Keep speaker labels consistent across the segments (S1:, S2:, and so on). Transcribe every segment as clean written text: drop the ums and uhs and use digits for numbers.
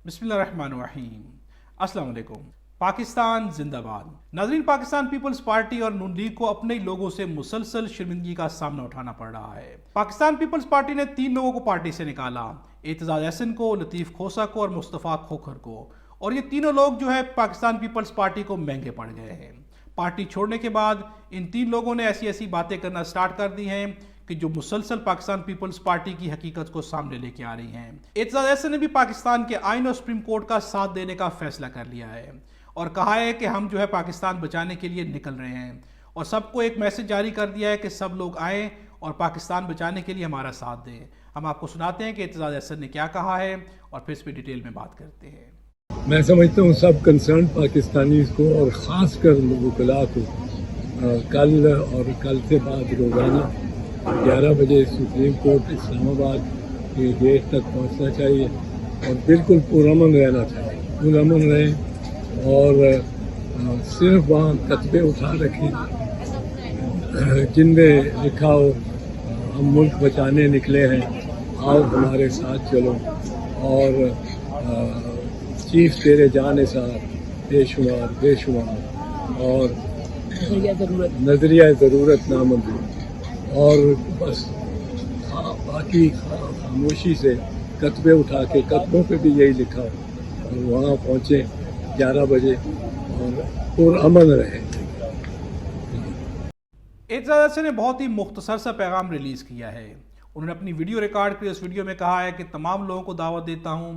S1: बिस्मिल्लाहिर्रहमानिर्रहीम। अस्सलाम वालेकुम। पाकिस्तान जिंदाबाद। नाज़रीन, पाकिस्तान पीपल्स पार्टी और नून लीग को अपने ही लोगों से मुसलसल शर्मिंदगी का सामना उठाना पड़ रहा है। पाकिस्तान पीपल्स पार्टी ने 3 लोगों को पार्टी से निकाला, एतजाज अहसन को, लतीफ़ खोसा को और मुस्तफ़ा खोखर को, और ये तीनों लोग जो है पाकिस्तान पीपल्स पार्टी को महंगे पड़ गए हैं। पार्टी छोड़ने के बाद इन 3 लोगों ने ऐसी ऐसी बातें करना स्टार्ट कर दी हैं कि जो मुसलसल पाकिस्तान पीपल्स पार्टी की हकीकत को सामने लेके आ रही हैं। एतजाज अहसन ने भी पाकिस्तान के आइन और सुप्रीम कोर्ट का साथ देने का फैसला कर लिया है और कहा है कि हम जो है पाकिस्तान बचाने के लिए निकल रहे हैं, और सबको एक मैसेज जारी कर दिया है कि सब लोग आएँ और पाकिस्तान बचाने के लिए हमारा साथ दें। हम आपको सुनाते हैं कि एतजाज अहसन ने क्या कहा है और फिर इस पर डिटेल में बात करते हैं।
S2: मैं समझता हूँ सब कंसर्न पाकिस्तानी को और ख़ास कर वकला को कल और कल से बाद रोज़ाना 11 बजे सुप्रीम कोर्ट इस्लामाबाद के गेट तक पहुँचना चाहिए और बिल्कुल पुरअमन रहना चाहिए। पुरअमन रहें और सिर्फ वहाँ कतबे उठा रखें जिनमें लिखा हो हम मुल्क बचाने निकले हैं, आओ हमारे साथ चलो, और चीफ तेरे जाने साथ बेशुमार बेशुमार और नजरिया ज़रूरत नामंजूर, और बस बाकी खामोशी से कतबे उठा के कतबों पे भी यही लिखा और वहाँ पहुँचे 11 बजे और पुरअमन रहे।
S1: एतजाज अहसन ने बहुत ही मुख्तसर सा पैगाम रिलीज़ किया है। उन्होंने अपनी वीडियो रिकॉर्ड की, उस वीडियो में कहा है कि तमाम लोगों को दावत देता हूँ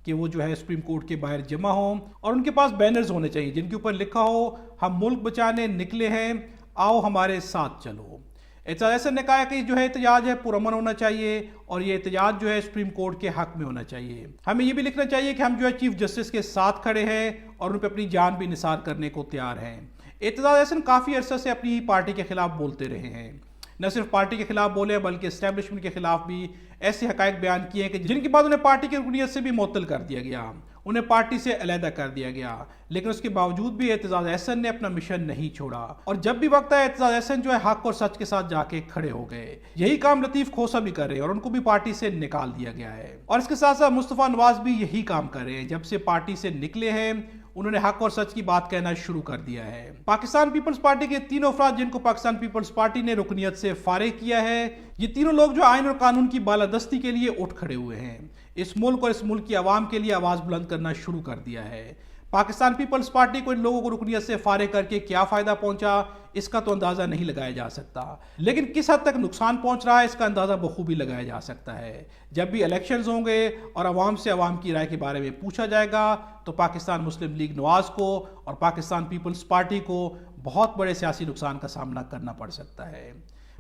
S1: कि वो जो है सुप्रीम कोर्ट के बाहर जमा हों और उनके पास बैनर्स होने चाहिए जिनके ऊपर लिखा हो हम मुल्क बचाने निकले हैं, आओ हमारे साथ चलो। एतजाज अहसन ने कहा कि जो है एहतजाज है पुरअमन होना चाहिए और ये एहतजाज जो है सुप्रीम कोर्ट के हक में होना चाहिए। हमें ये भी लिखना चाहिए कि हम जो है चीफ जस्टिस के साथ खड़े हैं और उन पर अपनी जान भी निसार करने को तैयार हैं। एतजाज अहसन काफ़ी अरसे से अपनी ही पार्टी के खिलाफ बोलते रहे हैं। न सिर्फ पार्टी के खिलाफ बोले बल्कि एस्टेब्लिशमेंट के खिलाफ भी ऐसे हकायक बयान किए हैं कि जिनके बाद उन्हें पार्टी की रुकनीत से भी मुअत्तल कर दिया गया, उन्हें पार्टी से अलहदा कर दिया गया। लेकिन उसके बावजूद भी एतजाज अहसन ने अपना मिशन नहीं छोड़ा और जब भी वक्त आया एतजाज अहसन जो है हक और सच के साथ जाके खड़े हो गए। यही काम लतीफ़ खोसा भी कर रहे हैं और उनको भी पार्टी से निकाल दिया गया है, और इसके साथ साथ मुस्तफ़ा नवाज भी यही काम कर रहे हैं। जब से पार्टी से निकले हैं उन्होंने हक और सच की बात कहना शुरू कर दिया है। पाकिस्तान पीपल्स पार्टी के तीनों अफराद जिनको पाकिस्तान पीपल्स पार्टी ने रुकनियत से फारिग किया है, ये तीनों लोग जो आइन और कानून की बालादस्ती के लिए उठ खड़े हुए हैं, इस मुल्क और इस मुल्क की आवाम के लिए आवाज़ बुलंद करना शुरू कर दिया है। पाकिस्तान पीपल्स पार्टी को इन लोगों को रुकनियत से फारिग करके क्या फ़ायदा पहुंचा इसका तो अंदाज़ा नहीं लगाया जा सकता, लेकिन किस हद तक नुकसान पहुंच रहा है इसका अंदाज़ा बखूबी लगाया जा सकता है। जब भी इलेक्शंस होंगे और आवाम से आवाम की राय के बारे में पूछा जाएगा तो पाकिस्तान मुस्लिम लीग नवाज़ को और पाकिस्तान पीपल्स पार्टी को बहुत बड़े सियासी नुकसान का सामना करना पड़ सकता है।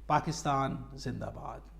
S1: पाकिस्तान जिंदाबाद।